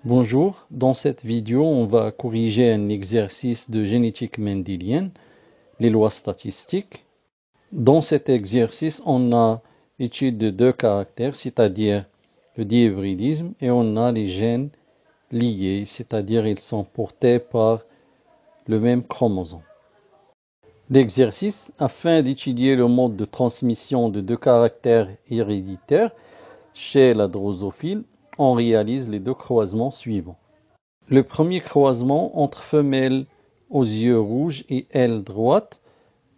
Bonjour, dans cette vidéo, on va corriger un exercice de génétique mendélienne, les lois statistiques. Dans cet exercice, on a étude de deux caractères, c'est-à-dire le dihybridisme, et on a les gènes liés, c'est-à-dire ils sont portés par le même chromosome. L'exercice, afin d'étudier le mode de transmission de deux caractères héréditaires chez la drosophile, on réalise les deux croisements suivants. Le premier croisement entre femelles aux yeux rouges et aile droite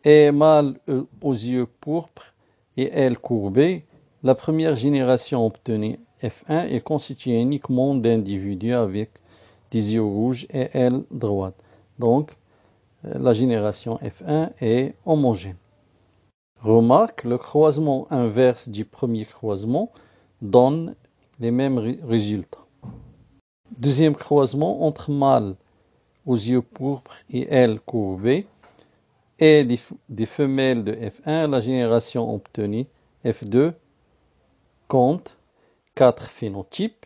et mâle aux yeux pourpres et aile courbée. La première génération obtenue F1 est constituée uniquement d'individus avec des yeux rouges et aile droite. Donc, la génération F1 est homogène. Remarque, le croisement inverse du premier croisement donne les mêmes résultats. Deuxième croisement entre mâles aux yeux pourpres et ailes courbées et des femelles de F1, la génération obtenue F2 compte 4 phénotypes.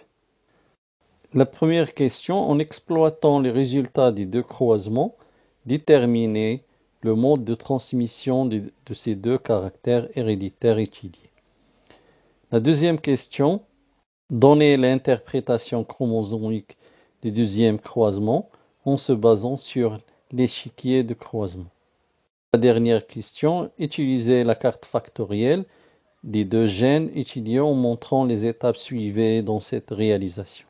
La première question, en exploitant les résultats des deux croisements, déterminer le mode de transmission de ces deux caractères héréditaires étudiés. La deuxième question, donner l'interprétation chromosomique du deuxième croisement en se basant sur l'échiquier de croisement. La dernière question, utiliser la carte factorielle des deux gènes étudiés en montrant les étapes suivies dans cette réalisation.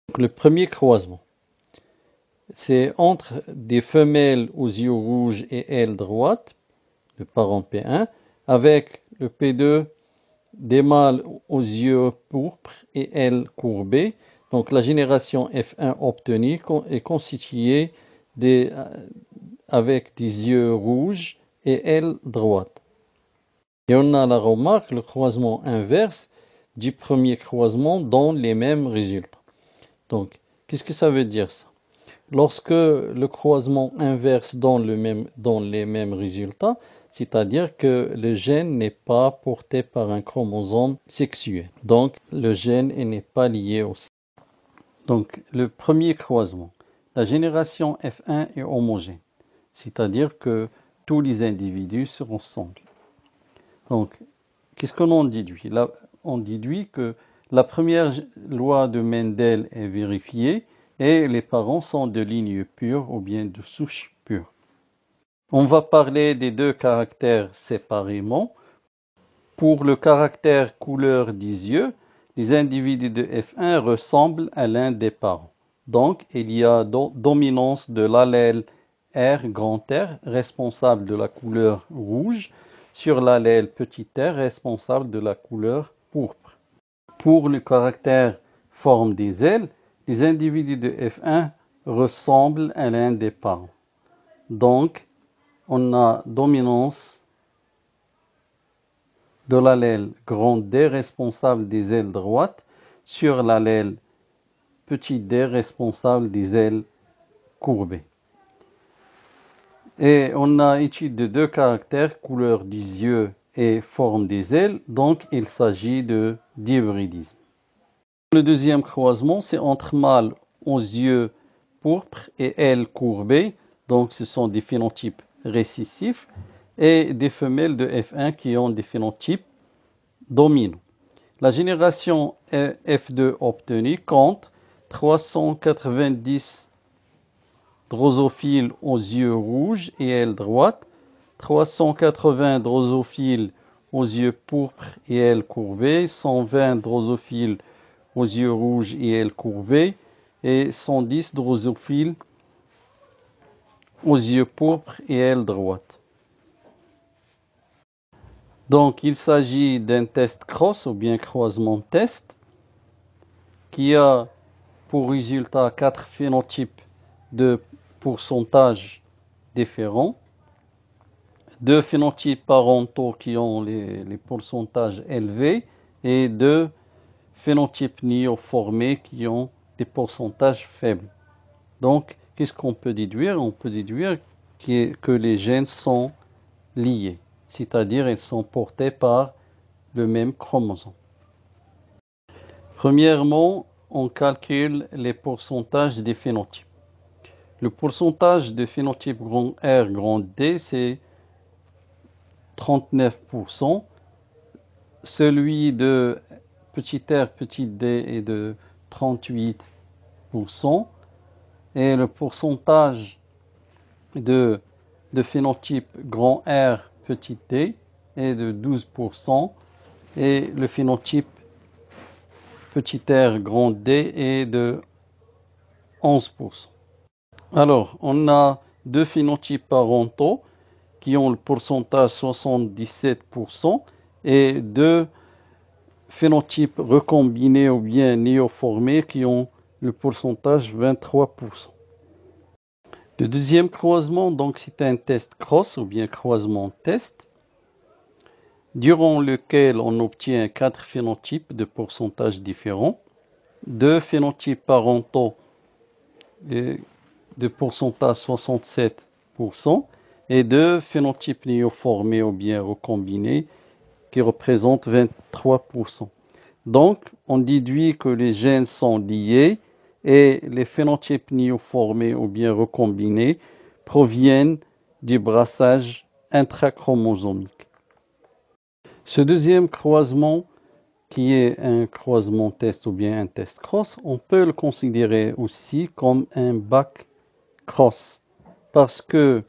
Donc, le premier croisement, c'est entre des femelles aux yeux rouges et aile droite, le parent P1, avec le P2 des mâles aux yeux pourpres et ailes courbées. Donc la génération F1 obtenue est constituée avec des yeux rouges et ailes droite. Et on a la remarque, le croisement inverse du premier croisement donne les mêmes résultats. Donc, qu'est-ce que ça veut dire ça? Lorsque le croisement inverse donne les mêmes résultats, c'est-à-dire que le gène n'est pas porté par un chromosome sexuel. Donc, le gène n'est pas lié au sexe. Donc, le premier croisement, la génération F1 est homogène, c'est-à-dire que tous les individus se ressemblent. Donc, qu'est-ce que l'on déduit? Là, on déduit que la première loi de Mendel est vérifiée et les parents sont de ligne pure ou bien de souche pure. On va parler des deux caractères séparément. Pour le caractère couleur des yeux, les individus de F1 ressemblent à l'un des parents. Donc, il y a dominance de l'allèle R grand R responsable de la couleur rouge sur l'allèle petit r responsable de la couleur pourpre. Pour le caractère forme des ailes, les individus de F1 ressemblent à l'un des parents. Donc, on a dominance de l'allèle grand D responsable des ailes droites sur l'allèle petit d responsable des ailes courbées. Et on a étude de deux caractères, couleur des yeux et forme des ailes, donc il s'agit de dihybridisme. Le deuxième croisement, c'est entre mâles aux yeux pourpres et ailes courbées, donc ce sont des phénotypes récessifs, et des femelles de F1 qui ont des phénotypes dominants. La génération F2 obtenue compte 390 drosophiles aux yeux rouges et aile droite, 380 drosophiles aux yeux pourpres et aile courbée, 120 drosophiles aux yeux rouges et aile courbée, et 110 drosophiles aux yeux pourpres et aile droite. Donc, il s'agit d'un test cross ou bien croisement test qui a pour résultat 4 phénotypes de pourcentage différents, 2 phénotypes parentaux qui ont les pourcentages élevés et 2 phénotypes néoformés qui ont des pourcentages faibles. Donc, qu'est-ce qu'on peut déduire? On peut déduire que les gènes sont liés, c'est-à-dire ils sont portés par le même chromosome. Premièrement, on calcule les pourcentages des phénotypes. Le pourcentage de phénotype grand R, grand D, c'est 39%. Celui de petit r, petit d est de 38%. Et le pourcentage de phénotype grand R, petit d est de 12%. Et le phénotype petit r, grand D est de 11%. Alors, on a deux phénotypes parentaux qui ont le pourcentage 77% et deux phénotypes recombinés ou bien néoformés qui ont le pourcentage 23%. Le deuxième croisement, donc, c'est un test cross ou bien croisement test, durant lequel on obtient 4 phénotypes de pourcentages différents, deux phénotypes parentaux de pourcentage 67% et deux phénotypes néoformés ou bien recombinés qui représentent 23%. Donc, on déduit que les gènes sont liés et les phénotypes néoformés ou bien recombinés proviennent du brassage intrachromosomique. Ce deuxième croisement, qui est un croisement test ou bien un test cross, on peut le considérer aussi comme un back cross parce que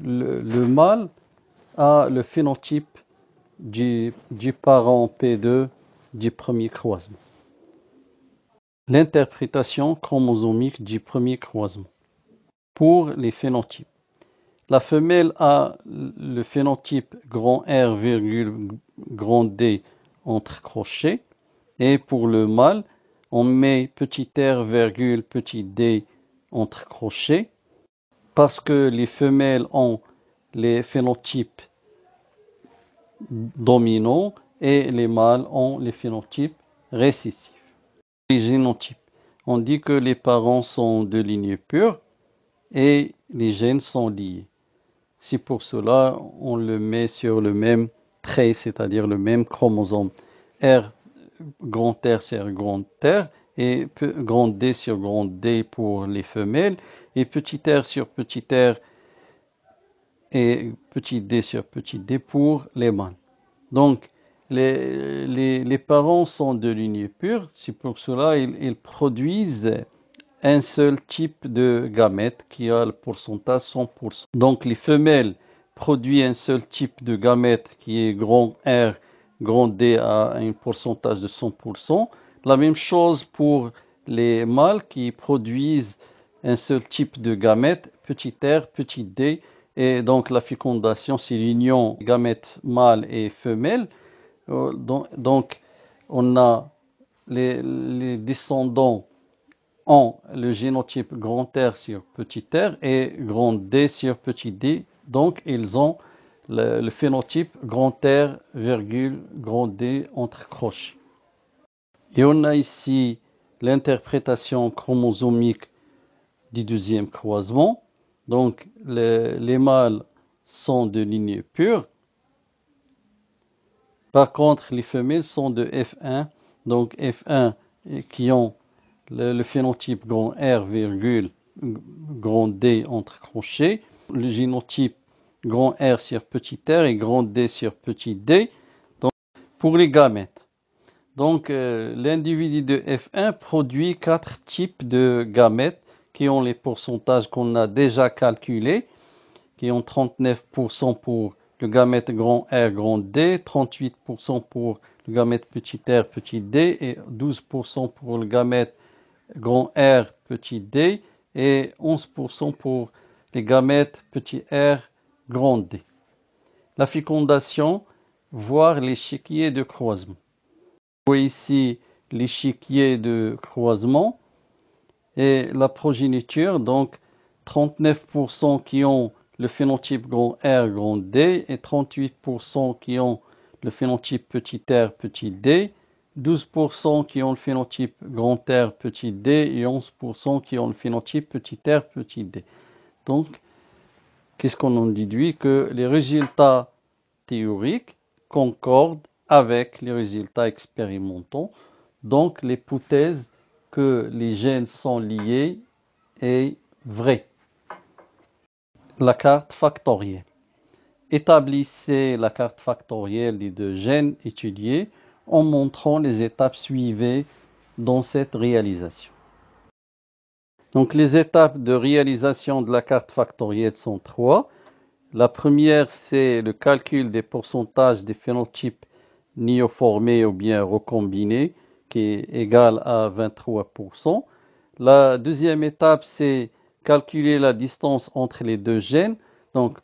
le mâle a le phénotype du parent P2 du premier croisement. L'interprétation chromosomique du premier croisement. Pour les phénotypes, la femelle a le phénotype grand R, grand D entre crochets, et pour le mâle, on met petit r, petit d entre crochets, parce que les femelles ont les phénotypes dominants et les mâles ont les phénotypes récessifs. Les génotypes. On dit que les parents sont de lignée pure et les gènes sont liés. C'est pour cela on le met sur le même trait, c'est-à-dire le même chromosome. R, grand R sur grand R et grand D sur grand D pour les femelles et petit r sur petit r et petit d sur petit d pour les mâles. Donc, les parents sont de lignée pure, c'est pour cela ils produisent un seul type de gamète qui a le pourcentage 100%. Donc, les femelles produisent un seul type de gamète qui est grand R, grand D à un pourcentage de 100%. La même chose pour les mâles qui produisent un seul type de gamète, petit r, petit d, et donc la fécondation, c'est l'union gamètes mâle et femelle. Donc, on a les descendants ont le génotype grand R sur petit r et grand D sur petit d. Donc, ils ont le phénotype grand R, grand D entre crochets. Et on a ici l'interprétation chromosomique du deuxième croisement. Donc, les mâles sont de lignée pure. Par contre, les femelles sont de F1. Donc, F1 qui ont le phénotype grand R, grand D entre crochets. Le génotype grand R sur petit r et grand D sur petit d. Donc, pour les gamètes. Donc, l'individu de F1 produit 4 types de gamètes qui ont les pourcentages qu'on a déjà calculés, qui ont 39% pour le gamète grand R, grand D, 38% pour le gamète petit r, petit d, et 12% pour le gamète grand R, petit d, et 11% pour les gamètes petit r, grand D. La fécondation, voire l'échiquier de croisement. Vous voyez ici l'échiquier de croisement et la progéniture, donc 39% qui ont le phénotype grand R, grand D et 38% qui ont le phénotype petit r, petit d, 12% qui ont le phénotype grand R, petit d et 11% qui ont le phénotype petit r, petit d. Donc, qu'est-ce qu'on en déduit? Que les résultats théoriques concordent avec les résultats expérimentaux. Donc, l'hypothèse que les gènes sont liés est vrai. La carte factorielle. Établissez la carte factorielle des deux gènes étudiés en montrant les étapes suivies dans cette réalisation. Donc les étapes de réalisation de la carte factorielle sont 3. La première, c'est le calcul des pourcentages des phénotypes néoformés ou bien recombinés, qui est égal à 23%. La deuxième étape, c'est calculer la distance entre les deux gènes. Donc,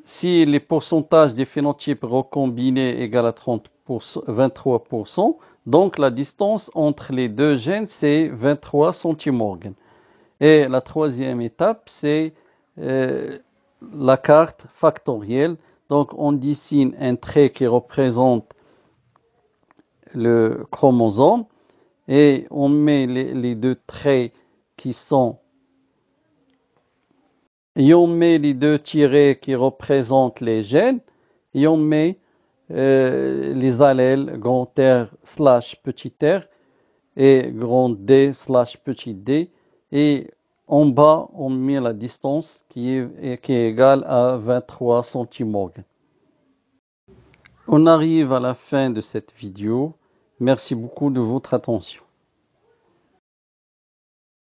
si les pourcentages des phénotypes recombinés égale à 23%, donc la distance entre les deux gènes, c'est 23 centimorgans. Et la troisième étape, c'est la carte factorielle. Donc, on dessine un trait qui représente le chromosome et on met les deux traits qui sont... Et on met les deux tirets qui représentent les gènes et on met les allèles grand R / petit r et grand D / petit d. Et en bas, on met la distance qui est égale à 23 centimorgans. On arrive à la fin de cette vidéo. Merci beaucoup de votre attention.